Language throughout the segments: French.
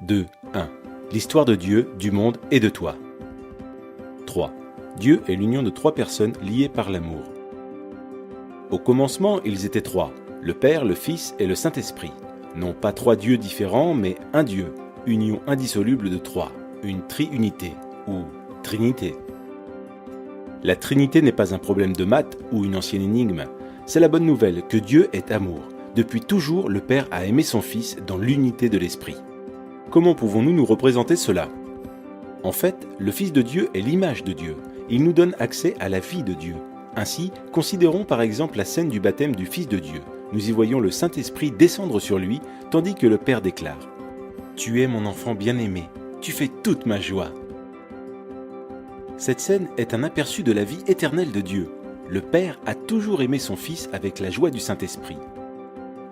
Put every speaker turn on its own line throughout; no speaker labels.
2. 1. L'histoire de Dieu, du monde et de toi. 3. Dieu est l'union de trois personnes liées par l'amour. Au commencement, ils étaient trois, le Père, le Fils et le Saint-Esprit. Non pas trois dieux différents, mais un Dieu, union indissoluble de trois, une triunité ou trinité. La Trinité n'est pas un problème de maths ou une ancienne énigme. C'est la bonne nouvelle que Dieu est amour. Depuis toujours, le Père a aimé son Fils dans l'unité de l'Esprit. Comment pouvons-nous nous représenter cela ? En fait, le Fils de Dieu est l'image de Dieu. Il nous donne accès à la vie de Dieu. Ainsi, considérons par exemple la scène du baptême du Fils de Dieu. Nous y voyons le Saint-Esprit descendre sur lui, tandis que le Père déclare « Tu es mon enfant bien-aimé, tu fais toute ma joie ». Cette scène est un aperçu de la vie éternelle de Dieu. Le Père a toujours aimé son Fils avec la joie du Saint-Esprit.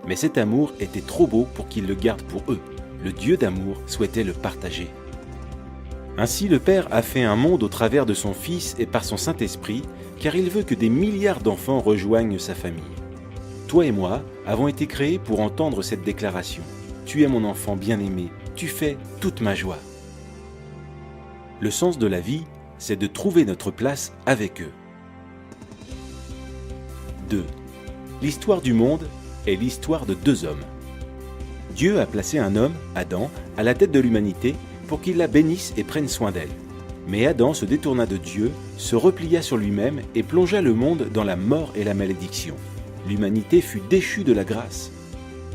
Mais cet amour était trop beau pour qu'il le garde pour eux. Le Dieu d'amour souhaitait le partager. Ainsi, le Père a fait un monde au travers de son Fils et par son Saint-Esprit, car il veut que des milliards d'enfants rejoignent sa famille. Toi et moi avons été créés pour entendre cette déclaration. Tu es mon enfant bien-aimé, tu fais toute ma joie. Le sens de la vie, c'est de trouver notre place avec eux. 2. L'histoire du monde est l'histoire de deux hommes. Dieu a placé un homme, Adam, à la tête de l'humanité pour qu'il la bénisse et prenne soin d'elle. Mais Adam se détourna de Dieu, se replia sur lui-même et plongea le monde dans la mort et la malédiction. L'humanité fut déchue de la grâce.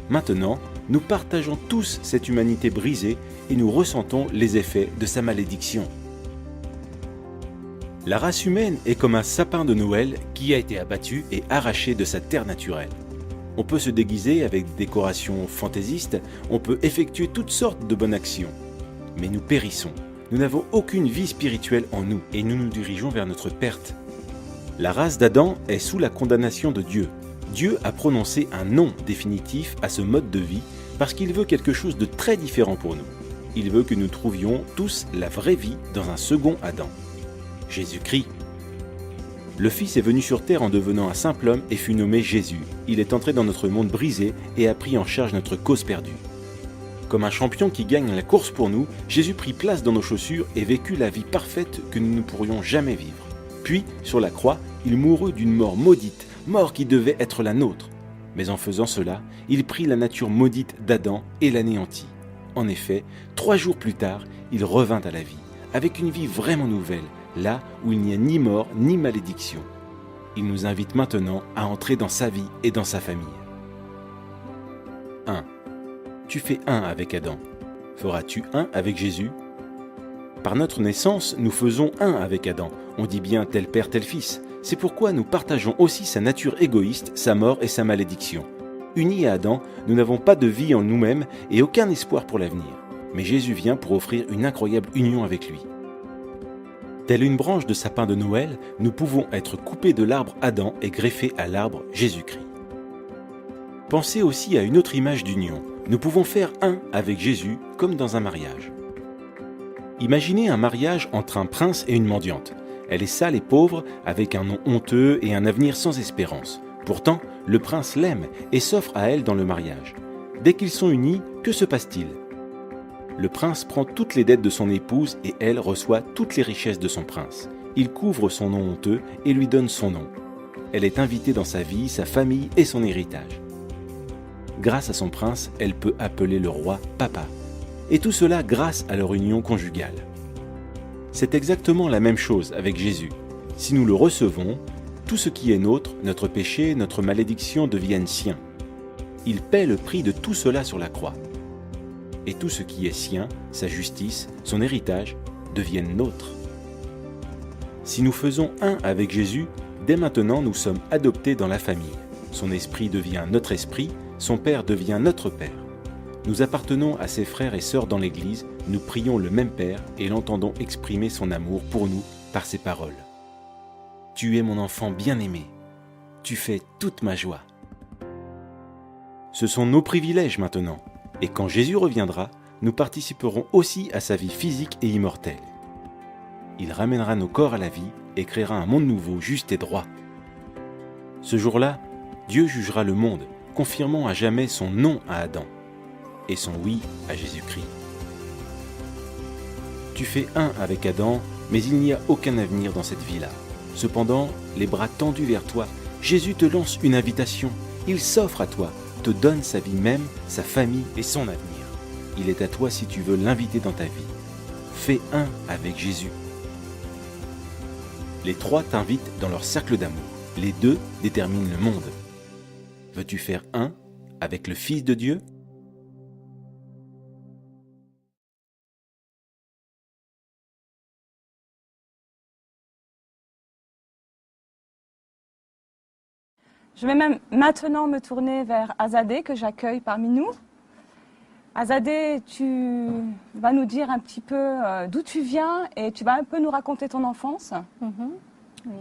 Maintenant, nous partageons tous cette humanité brisée et nous ressentons les effets de sa malédiction. La race humaine est comme un sapin de Noël qui a été abattu et arraché de sa terre naturelle. On peut se déguiser avec des décorations fantaisistes, on peut effectuer toutes sortes de bonnes actions. Mais nous périssons. Nous n'avons aucune vie spirituelle en nous et nous nous dirigeons vers notre perte. La race d'Adam est sous la condamnation de Dieu. Dieu a prononcé un non définitif à ce mode de vie parce qu'il veut quelque chose de très différent pour nous. Il veut que nous trouvions tous la vraie vie dans un second Adam. Jésus-Christ. Le Fils est venu sur terre en devenant un simple homme et fut nommé Jésus. Il est entré dans notre monde brisé et a pris en charge notre cause perdue. Comme un champion qui gagne la course pour nous, Jésus prit place dans nos chaussures et vécut la vie parfaite que nous ne pourrions jamais vivre. Puis, sur la croix, il mourut d'une mort maudite, mort qui devait être la nôtre. Mais en faisant cela, il prit la nature maudite d'Adam et l'anéantit. En effet, 3 jours plus tard, il revint à la vie, avec une vie vraiment nouvelle, là où il n'y a ni mort ni malédiction. Il nous invite maintenant à entrer dans sa vie et dans sa famille. 1. Tu fais un avec Adam. Feras-tu un avec Jésus ? Par notre naissance, nous faisons un avec Adam. On dit bien tel père, tel fils. C'est pourquoi nous partageons aussi sa nature égoïste, sa mort et sa malédiction. Unis à Adam, nous n'avons pas de vie en nous-mêmes et aucun espoir pour l'avenir. Mais Jésus vient pour offrir une incroyable union avec lui. Telle une branche de sapin de Noël, nous pouvons être coupés de l'arbre Adam et greffés à l'arbre Jésus-Christ. Pensez aussi à une autre image d'union. Nous pouvons faire un avec Jésus comme dans un mariage. Imaginez un mariage entre un prince et une mendiante. Elle est sale et pauvre, avec un nom honteux et un avenir sans espérance. Pourtant, le prince l'aime et s'offre à elle dans le mariage. Dès qu'ils sont unis, que se passe-t-il ? Le prince prend toutes les dettes de son épouse et elle reçoit toutes les richesses de son prince. Il couvre son nom honteux et lui donne son nom. Elle est invitée dans sa vie, sa famille et son héritage. Grâce à son prince, elle peut appeler le roi papa. Et tout cela grâce à leur union conjugale. C'est exactement la même chose avec Jésus. Si nous le recevons, tout ce qui est nôtre, notre péché, notre malédiction deviennent siens. Il paie le prix de tout cela sur la croix. Et tout ce qui est sien, sa justice, son héritage, deviennent nôtres. Si nous faisons un avec Jésus, dès maintenant nous sommes adoptés dans la famille. Son esprit devient notre esprit, son Père devient notre Père. Nous appartenons à ses frères et sœurs dans l'Église, nous prions le même Père et l'entendons exprimer son amour pour nous par ses paroles. Tu es mon enfant bien-aimé, tu fais toute ma joie. Ce sont nos privilèges maintenant. Et quand Jésus reviendra, nous participerons aussi à sa vie physique et immortelle. Il ramènera nos corps à la vie et créera un monde nouveau, juste et droit. Ce jour-là, Dieu jugera le monde, confirmant à jamais son non à Adam et son oui à Jésus-Christ. Tu fais un avec Adam, mais il n'y a aucun avenir dans cette vie-là. Cependant, les bras tendus vers toi, Jésus te lance une invitation. Il s'offre à toi, te donne sa vie même, sa famille et son avenir. Il est à toi si tu veux l'inviter dans ta vie. Fais un avec Jésus. Les trois t'invitent dans leur cercle d'amour. Les deux déterminent le monde. Veux-tu faire un avec le Fils de Dieu ?
Je vais même maintenant me tourner vers Azadeh que j'accueille parmi nous. Azadeh, tu vas nous dire un petit peu d'où tu viens et tu vas un peu nous raconter ton enfance.
Oui.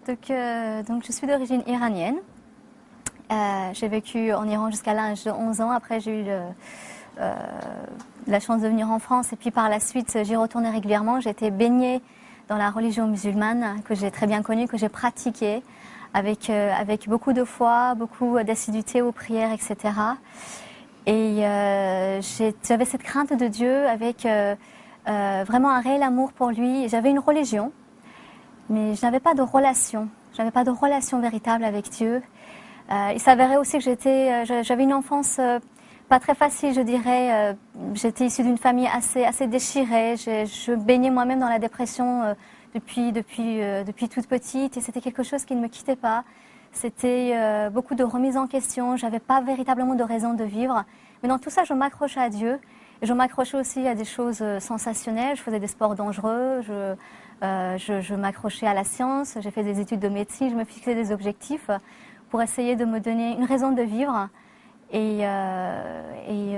Donc je suis d'origine iranienne. J'ai vécu en Iran jusqu'à l'âge de 11 ans. Après, j'ai eu la chance de venir en France et puis par la suite, j'y retournais régulièrement. J'ai été baignée dans la religion musulmane que j'ai très bien connue, que j'ai pratiquée avec beaucoup de foi, beaucoup d'assiduité aux prières, etc. Et j'avais cette crainte de Dieu avec vraiment un réel amour pour lui. J'avais une religion, mais je n'avais pas de relation. Je n'avais pas de relation véritable avec Dieu. Il s'avérait aussi que j'avais une enfance pas très facile, je dirais. J'étais issue d'une famille assez déchirée. Je baignais moi-même dans la dépression depuis toute petite et c'était quelque chose qui ne me quittait pas. C'était beaucoup de remises en question. J'avais pas véritablement de raison de vivre. Mais dans tout ça, je m'accrochais à Dieu. Et je m'accrochais aussi à des choses sensationnelles. Je faisais des sports dangereux. Je m'accrochais à la science. J'ai fait des études de médecine. Je me fixais des objectifs pour essayer de me donner une raison de vivre. Et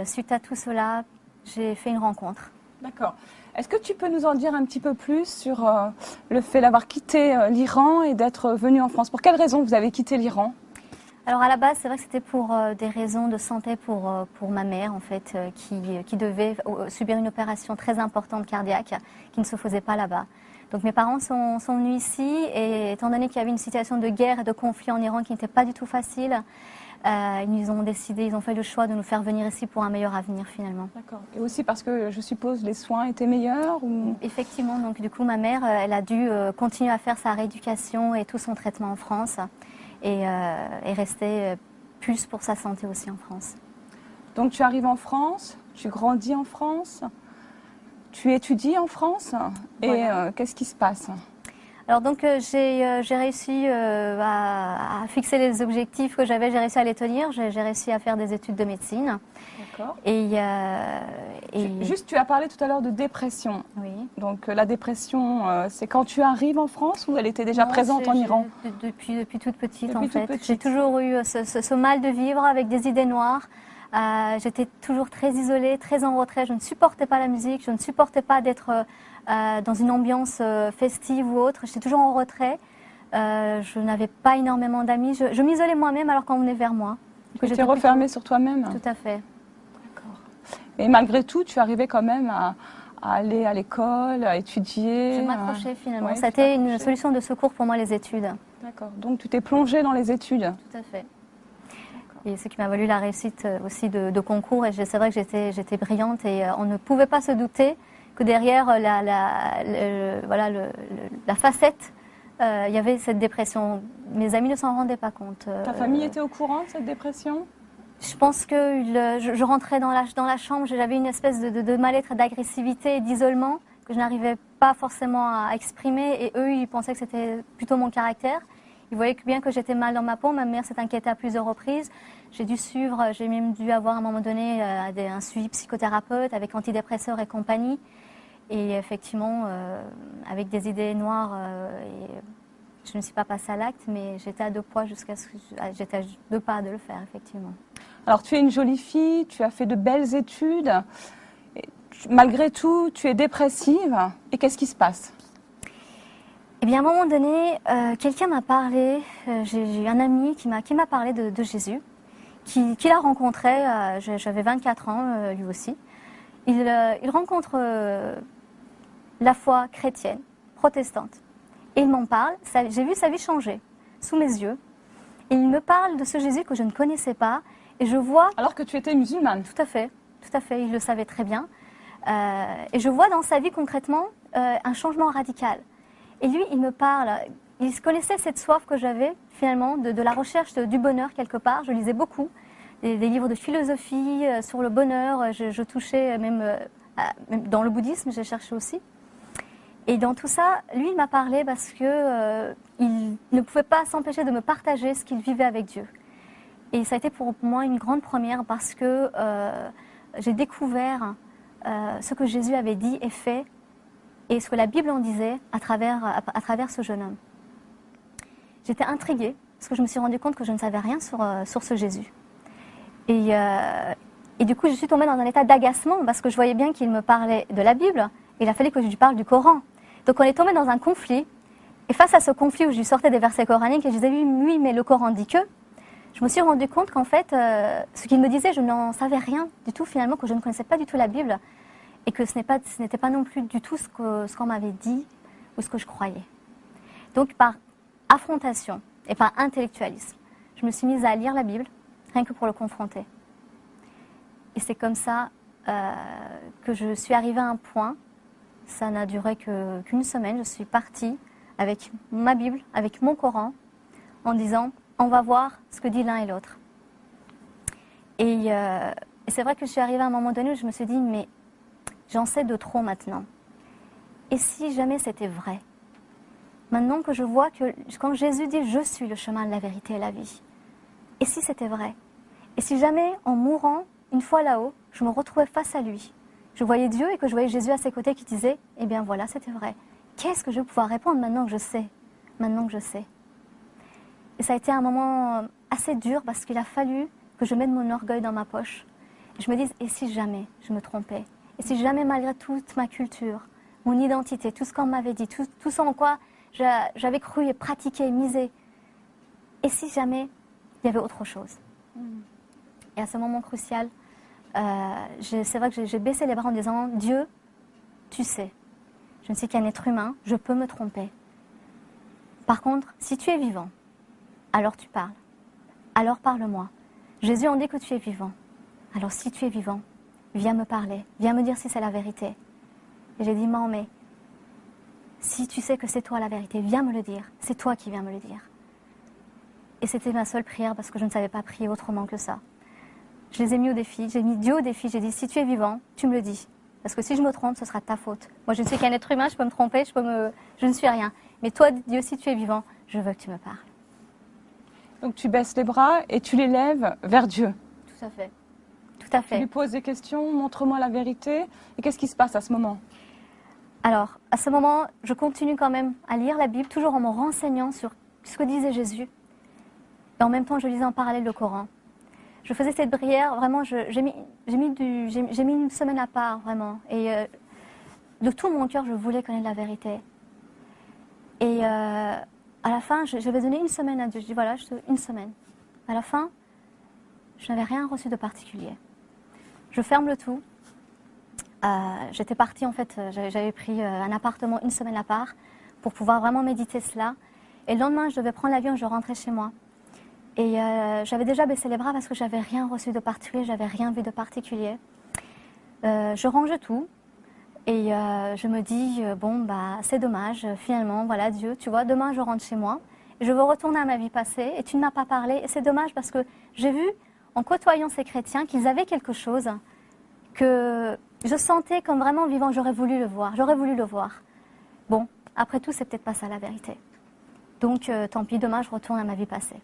suite à tout cela, j'ai fait une rencontre.
D'accord. Est-ce que tu peux nous en dire un petit peu plus sur le fait d'avoir quitté l'Iran et d'être venu en France ? Pour quelles raisons vous avez quitté l'Iran ?
Alors à la base, c'est vrai que c'était pour des raisons de santé pour ma mère en fait, qui devait subir une opération très importante cardiaque qui ne se faisait pas là-bas. Donc mes parents sont venus ici et étant donné qu'il y avait une situation de guerre et de conflit en Iran qui n'était pas du tout facile, ils ont fait le choix de nous faire venir ici pour un meilleur avenir finalement.
D'accord. Et aussi parce que je suppose les soins étaient meilleurs ou...
Effectivement, donc du coup ma mère, elle a dû continuer à faire sa rééducation et tout son traitement en France et rester plus pour sa santé aussi en France.
Donc tu arrives en France, tu grandis en France, tu étudies en France et
Voilà.
Qu'est-ce qui se passe ?
Alors donc j'ai réussi à fixer les objectifs que j'avais, j'ai réussi à les tenir, j'ai réussi à faire des études de médecine.
D'accord.
Et
Juste, tu as parlé tout à l'heure de dépression.
oui.
Donc la dépression, c'est quand tu arrives en France ou elle était déjà
Non,
présente en Iran ?
Depuis toute petite
Depuis
en
toute
fait.
petite.
J'ai toujours eu ce mal de vivre avec des idées noires. J'étais toujours très isolée, très en retrait. Je ne supportais pas la musique, je ne supportais pas d'être dans une ambiance festive ou autre. J'étais toujours en retrait. Je n'avais pas énormément d'amis. Je m'isolais moi-même alors qu'on venait vers moi.
Tu étais refermée sur toi-même ?
Tout à fait.
D'accord. Et malgré tout, tu arrivais quand même à aller à l'école, à étudier ?
Je m'accrochais finalement.
Ouais,
C'était
tu
une
t'accrochais.
solution de secours pour moi, les études.
D'accord. Donc tu t'es plongée dans les études ?
Tout à fait. Et ce qui m'a valu la réussite aussi de concours. Et c'est vrai que j'étais brillante et on ne pouvait pas se douter que derrière la facette, il y avait cette dépression. Mes amis ne s'en rendaient pas compte.
Ta famille était au courant de cette dépression ?
Je pense que je rentrais dans la chambre, j'avais une espèce de mal-être, d'agressivité et d'isolement que je n'arrivais pas forcément à exprimer. Et eux, ils pensaient que c'était plutôt mon caractère. Ils voyaient bien que j'étais mal dans ma peau. Ma mère s'est inquiétée à plusieurs reprises. J'ai même dû avoir à un moment donné un suivi psychothérapeute avec antidépresseurs et compagnie. Et effectivement, avec des idées noires, je ne suis pas passée à l'acte, mais j'étais à deux pas j'étais à deux pas de le faire, effectivement.
Alors tu es une jolie fille, tu as fait de belles études. Malgré tout, tu es dépressive. Et qu'est-ce qui se passe ?
Eh bien, à un moment donné, quelqu'un m'a parlé, j'ai eu un ami qui m'a parlé de Jésus, qu'il a rencontré, j'avais 24 ans, lui aussi. Il rencontre la foi chrétienne, protestante. Et il m'en parle, j'ai vu sa vie changer sous mes yeux. Et il me parle de ce Jésus que je ne connaissais pas. Et je vois...
Alors que tu étais musulmane ?
Tout à fait, il le savait très bien. Et je vois dans sa vie concrètement un changement radical. Et lui, il me parle, il connaissait cette soif que j'avais finalement de la recherche du bonheur quelque part. Je lisais beaucoup, des livres de philosophie sur le bonheur. Je touchais même dans le bouddhisme, j'ai cherché aussi. Et dans tout ça, lui, il m'a parlé parce que il ne pouvait pas s'empêcher de me partager ce qu'il vivait avec Dieu. Et ça a été pour moi une grande première parce que j'ai découvert ce que Jésus avait dit et fait et ce que la Bible en disait à travers ce jeune homme. J'étais intriguée parce que je me suis rendu compte que je ne savais rien sur ce Jésus. Et du coup, je suis tombée dans un état d'agacement parce que je voyais bien qu'il me parlait de la Bible et il a fallu que je lui parle du Coran. Donc on est tombé dans un conflit. Et face à ce conflit où je lui sortais des versets coraniques et je disais oui, mais le Coran dit que, je me suis rendu compte qu'en fait, ce qu'il me disait, je n'en savais rien du tout finalement, que je ne connaissais pas du tout la Bible et que ce n'était pas non plus du tout ce qu'on m'avait dit ou ce que je croyais. Donc par affrontation et par intellectualisme, je me suis mise à lire la Bible, rien que pour le confronter. Et c'est comme ça que je suis arrivée à un point, ça n'a duré qu'une semaine, je suis partie avec ma Bible, avec mon Coran, en disant on va voir ce que dit l'un et l'autre. Et c'est vrai que je suis arrivée à un moment donné où je me suis dit mais j'en sais de trop maintenant. Et si jamais c'était vrai? Maintenant que je vois que quand Jésus dit je suis le chemin, la vérité et la vie, et si c'était vrai? Et si jamais en mourant, une fois là-haut, je me retrouvais face à lui, je voyais Dieu et que je voyais Jésus à ses côtés qui disait eh bien voilà, c'était vrai. Qu'est-ce que je vais pouvoir répondre maintenant que je sais? Maintenant que je sais. Et ça a été un moment assez dur parce qu'il a fallu que je mette mon orgueil dans ma poche. Et je me dise, et si jamais je me trompais? Et si jamais malgré toute ma culture, mon identité, tout ce qu'on m'avait dit, tout ce en quoi j'avais cru et pratiqué, misé, et si jamais il y avait autre chose? Et à ce moment crucial, c'est vrai que j'ai baissé les bras en disant, Dieu, tu sais, je ne suis qu'un être humain, je peux me tromper. Par contre, si tu es vivant, alors tu parles. Alors parle-moi. Jésus en dit que tu es vivant. Alors si tu es vivant, viens me parler. Viens me dire si c'est la vérité. Et j'ai dit, mais si tu sais que c'est toi la vérité, viens me le dire. C'est toi qui viens me le dire. Et c'était ma seule prière parce que je ne savais pas prier autrement que ça. Je les ai mis au défi. J'ai mis Dieu au défi. J'ai dit, si tu es vivant, tu me le dis. Parce que si je me trompe, ce sera de ta faute. Moi, je ne suis qu'un être humain, je peux me tromper, je ne suis rien. Mais toi, Dieu, si tu es vivant, je veux que tu me parles.
Donc tu baisses les bras et tu les lèves vers Dieu.
Tout à fait. Tout à fait.
Tu lui poses des questions, montre-moi la vérité. Et qu'est-ce qui se passe à ce moment?
Alors, à ce moment, je continue quand même à lire la Bible, toujours en me renseignant sur ce que disait Jésus. Et en même temps, je lisais en parallèle le Coran. Je faisais cette prière, vraiment, j'ai mis une semaine à part, vraiment. Et de tout mon cœur, je voulais connaître la vérité. Et à la fin, je vais donner une semaine à Dieu. Je dis voilà, une semaine. À la fin, je n'avais rien reçu de particulier. Je ferme le tout. J'étais partie, en fait, j'avais pris un appartement une semaine à part pour pouvoir vraiment méditer cela. Et le lendemain, je devais prendre l'avion, je rentrais chez moi. Et j'avais déjà baissé les bras parce que j'avais rien reçu de particulier, j'avais rien vu de particulier. Je range tout. Et je me dis, c'est dommage, finalement, voilà, Dieu, tu vois, demain je rentre chez moi, et je veux retourner à ma vie passée, et tu ne m'as pas parlé, et c'est dommage parce que j'ai vu, en côtoyant ces chrétiens, qu'ils avaient quelque chose que je sentais comme vraiment vivant, j'aurais voulu le voir. Bon, après tout, c'est peut-être pas ça la vérité. Donc, tant pis, demain je retourne à ma vie passée.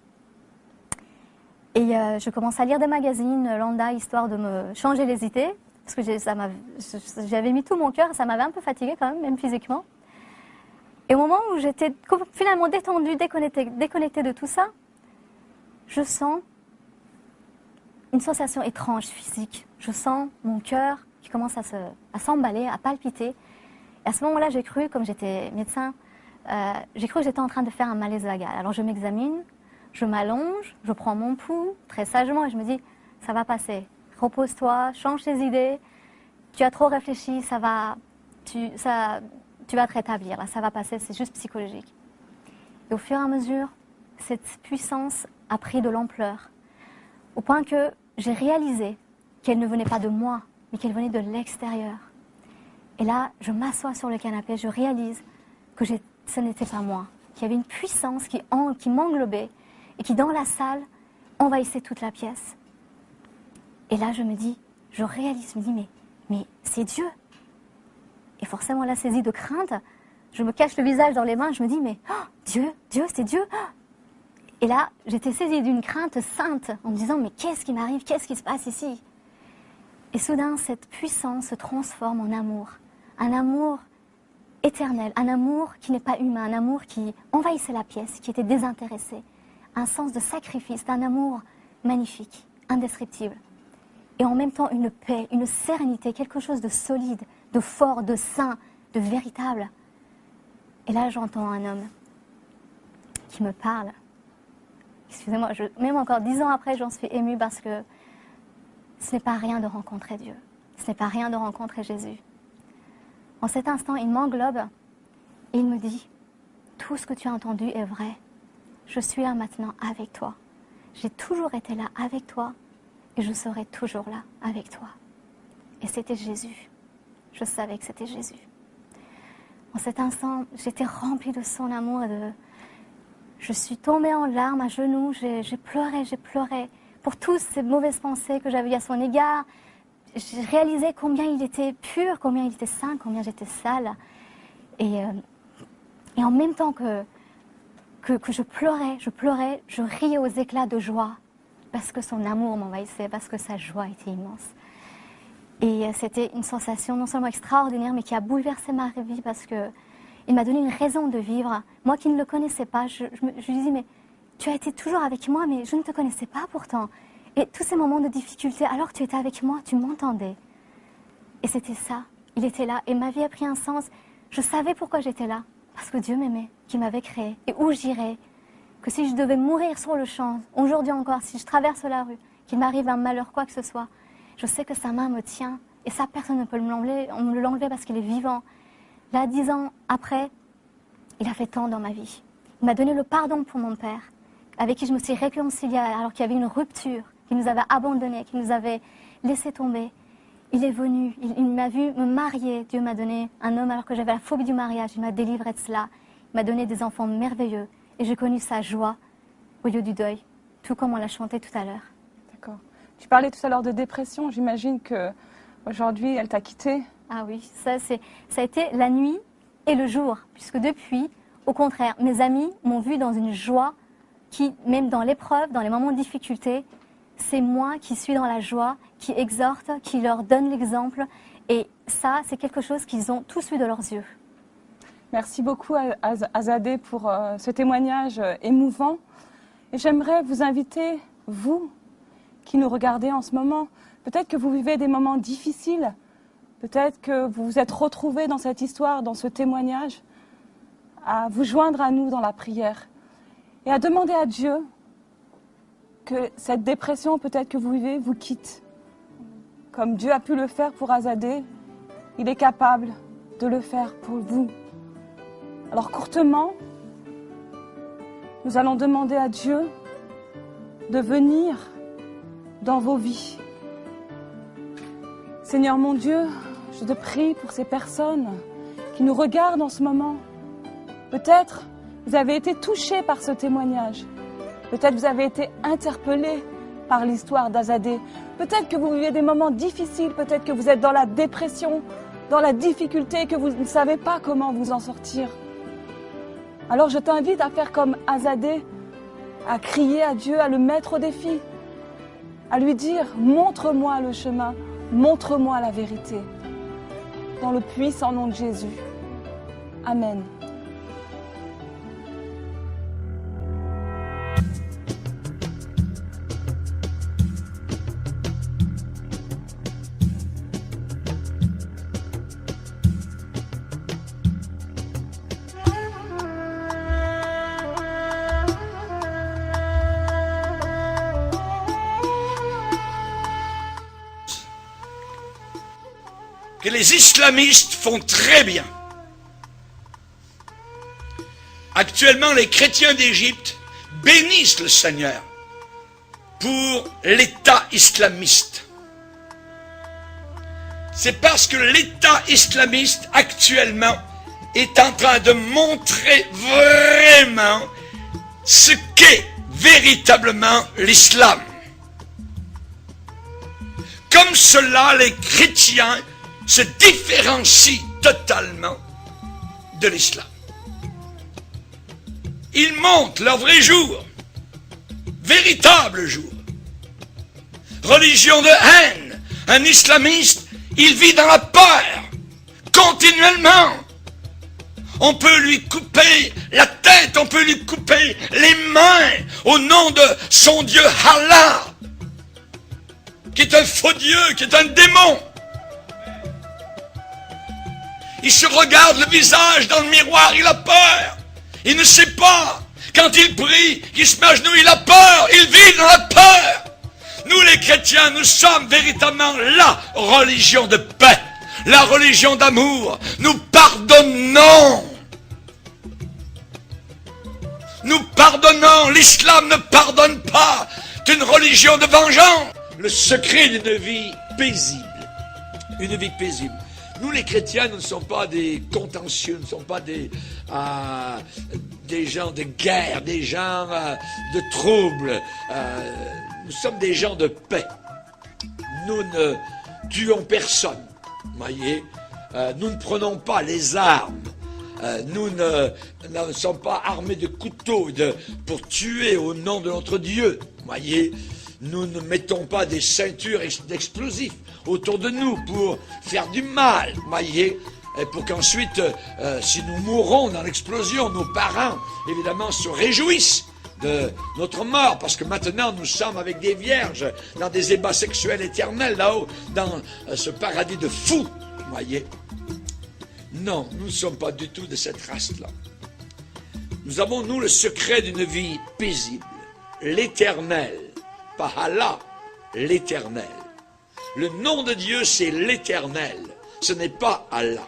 Et je commence à lire des magazines lambda, histoire de me changer les idées, parce que j'avais mis tout mon cœur, ça m'avait un peu fatiguée quand même physiquement. Et au moment où j'étais finalement détendue, déconnectée de tout ça, je sens une sensation étrange physique. Je sens mon cœur qui commence à s'emballer, à palpiter. Et à ce moment-là, j'ai cru, comme j'étais médecin, j'ai cru que j'étais en train de faire un malaise vagal. Alors je m'examine, je m'allonge, je prends mon pouls très sagement et je me dis, ça va passer. Repose-toi, change tes idées, tu as trop réfléchi, tu vas te rétablir, là, ça va passer, c'est juste psychologique. Et au fur et à mesure, cette puissance a pris de l'ampleur, au point que j'ai réalisé qu'elle ne venait pas de moi, mais qu'elle venait de l'extérieur. Et là, je m'assois sur le canapé, je réalise que ce n'était pas moi, qu'il y avait une puissance qui m'englobait et qui, dans la salle, envahissait toute la pièce. Et là, je me dis, je réalise, je me dis, mais c'est Dieu. Et forcément, là, saisie de crainte, je me cache le visage dans les mains, je me dis, mais oh, Dieu, c'est Dieu. Et là, j'étais saisie d'une crainte sainte en me disant, mais qu'est-ce qui m'arrive, qu'est-ce qui se passe ici? Et soudain, cette puissance se transforme en amour. Un amour éternel, un amour qui n'est pas humain, un amour qui envahissait la pièce, qui était désintéressé. Un sens de sacrifice, d'un amour magnifique, indescriptible. Et en même temps, une paix, une sérénité, quelque chose de solide, de fort, de sain, de véritable. Et là, j'entends un homme qui me parle. Excusez-moi, même encore 10 ans après, j'en suis émue parce que ce n'est pas rien de rencontrer Dieu. Ce n'est pas rien de rencontrer Jésus. En cet instant, il m'englobe et il me dit, tout ce que tu as entendu est vrai. Je suis là maintenant avec toi. J'ai toujours été là avec toi et je serai toujours là avec toi. Et c'était Jésus. Je savais que c'était Jésus. En cet instant, j'étais remplie de son amour. Je suis tombée en larmes à genoux. J'ai pleuré pour toutes ces mauvaises pensées que j'avais à son égard. J'ai réalisé combien il était pur, combien il était saint, combien j'étais sale. Et en même temps que je pleurais, je riais aux éclats de joie parce que son amour m'envahissait, parce que sa joie était immense. Et c'était une sensation non seulement extraordinaire, mais qui a bouleversé ma vie parce qu'il m'a donné une raison de vivre. Moi qui ne le connaissais pas, je lui disais, mais tu as été toujours avec moi, mais je ne te connaissais pas pourtant. Et tous ces moments de difficulté, alors que tu étais avec moi, tu m'entendais. Et c'était ça, il était là. Et ma vie a pris un sens. Je savais pourquoi j'étais là. Parce que Dieu m'aimait, qui m'avait créé. Et où j'irais, que si je devais mourir sur le champ, aujourd'hui encore, si je traverse la rue, qu'il m'arrive un malheur, quoi que ce soit, je sais que sa main me tient. Et ça, personne ne peut me l'enlever. On me l'enlever parce qu'il est vivant. Là, 10 ans après, il a fait tant dans ma vie. Il m'a donné le pardon pour mon père, avec qui je me suis réconciliée alors qu'il y avait une rupture, qui nous avait abandonnés, qui nous avait laissé tomber. Il est venu, il m'a vu me marier. Dieu m'a donné un homme alors que j'avais la phobie du mariage. Il m'a délivré de cela. Il m'a donné des enfants merveilleux. Et j'ai connu sa joie au lieu du deuil, tout comme on l'a chanté tout à l'heure.
D'accord. Tu parlais tout à l'heure de dépression. J'imagine qu'aujourd'hui, elle t'a quittée.
Ah oui, ça a été la nuit et le jour. Puisque depuis, au contraire, mes amis m'ont vu dans une joie qui, même dans l'épreuve, dans les moments de difficulté, c'est moi qui suis dans la joie, qui exhorte, qui leur donne l'exemple. Et ça, c'est quelque chose qu'ils ont tous vu de leurs yeux.
Merci beaucoup Azadeh pour ce témoignage émouvant. Et j'aimerais vous inviter, vous qui nous regardez en ce moment, peut-être que vous vivez des moments difficiles, peut-être que vous vous êtes retrouvés dans cette histoire, dans ce témoignage, à vous joindre à nous dans la prière et à demander à Dieu que cette dépression, peut-être que vous vivez, vous quitte. Comme Dieu a pu le faire pour Azadeh, il est capable de le faire pour vous. Alors courtement, nous allons demander à Dieu de venir dans vos vies. Seigneur mon Dieu, je te prie pour ces personnes qui nous regardent en ce moment. Peut-être vous avez été touchés par ce témoignage. Peut-être vous avez été interpellés par l'histoire d'Azadeh. Peut-être que vous vivez des moments difficiles, peut-être que vous êtes dans la dépression, dans la difficulté, que vous ne savez pas comment vous en sortir. Alors je t'invite à faire comme Azadeh, à crier à Dieu, à le mettre au défi, à lui dire « Montre-moi le chemin, montre-moi la vérité ». Dans le puissant nom de Jésus. Amen.
Que les islamistes font très bien. Actuellement, les chrétiens d'Égypte bénissent le Seigneur pour l'État islamiste. c'est parce que l'État islamiste actuellement est en train de montrer vraiment ce qu'est véritablement l'islam. Comme cela, les chrétiens se différencient totalement de l'islam. Ils montrent leur vrai jour, véritable jour. Religion de haine, un islamiste, il vit dans la peur, continuellement. On peut lui couper la tête, on peut lui couper les mains au nom de son Dieu Allah, qui est un faux Dieu, qui est un démon. Il se regarde le visage dans le miroir, il a peur. Il ne sait pas. Quand il prie, il se met à genoux, il a peur. Il vit dans la peur. Nous les chrétiens, nous sommes véritablement la religion de paix, la religion d'amour. Nous pardonnons. Nous pardonnons. L'islam ne pardonne pas. C'est une religion de vengeance. Le secret d'une vie paisible. Une vie paisible. Nous les chrétiens, nous ne sommes pas des contentieux, nous ne sommes pas des gens de guerre, des gens de troubles. Nous sommes des gens de paix. Nous ne tuons personne. Voyez, nous ne prenons pas les armes. Nous ne sommes pas armés de couteaux pour tuer au nom de notre Dieu. Voyez, nous ne mettons pas des ceintures d'explosifs autour de nous pour faire du mal. Voyez, et pour qu'ensuite, si nous mourons dans l'explosion, nos parents, évidemment, se réjouissent de notre mort, parce que maintenant nous sommes avec des vierges dans des ébats sexuels éternels là-haut, dans ce paradis de fous. Voyez, non, nous ne sommes pas du tout de cette race-là. Nous avons, nous, le secret d'une vie paisible, l'éternel, pas Allah, l'éternel. Le nom de Dieu, c'est l'éternel, ce n'est pas Allah.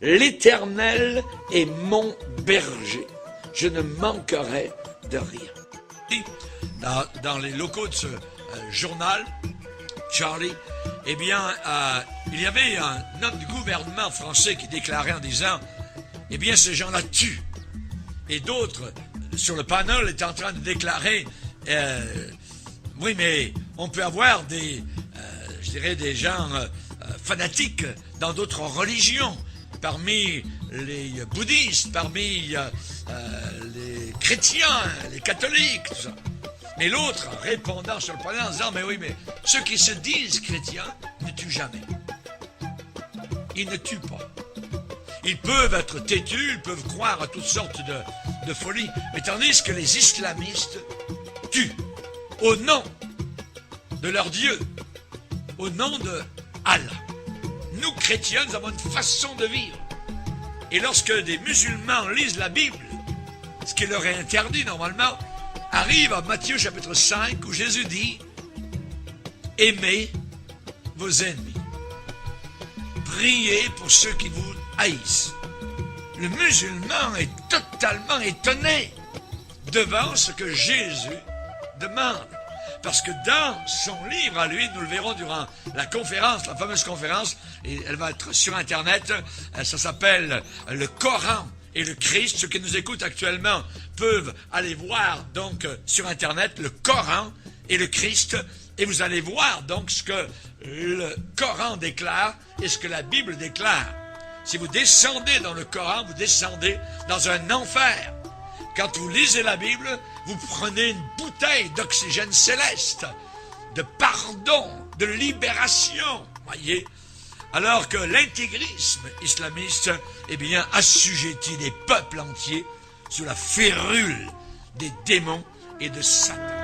L'éternel est mon berger, je ne manquerai de rien. Dans les locaux de ce journal, Charlie, eh bien, il y avait un homme du gouvernement français qui déclarait en disant, eh bien, ces gens-là tuent. Et d'autres, sur le panel, étaient en train de déclarer, oui, mais on peut avoir des gens fanatiques dans d'autres religions, parmi les bouddhistes, parmi les chrétiens, les catholiques, tout ça. Mais l'autre, répondant sur le panel en disant, mais oui, mais ceux qui se disent chrétiens ne tuent jamais. Ils ne tuent pas. Ils peuvent être têtus, ils peuvent croire à toutes sortes de folies, mais tandis que les islamistes tuent au nom de leur Dieu, au nom de Allah. Nous, chrétiens, nous avons une façon de vivre. Et lorsque des musulmans lisent la Bible, ce qui leur est interdit normalement, arrive à Matthieu chapitre 5 où Jésus dit « Aimez vos ennemis. Priez pour ceux qui vous haïssent. » Le musulman est totalement étonné devant ce que Jésus demande. Parce que dans son livre à lui, nous le verrons durant la conférence, la fameuse conférence, et elle va être sur Internet, ça s'appelle le Coran et le Christ. Ceux qui nous écoutent actuellement peuvent aller voir donc sur Internet le Coran et le Christ, et vous allez voir donc ce que le Coran déclare et ce que la Bible déclare. Si vous descendez dans le Coran, vous descendez dans un enfer. Quand vous lisez la Bible, vous prenez une bouteille d'oxygène céleste, de pardon, de libération, voyez. Alors que l'intégrisme islamiste, eh bien, assujettit des peuples entiers sous la férule des démons et de Satan.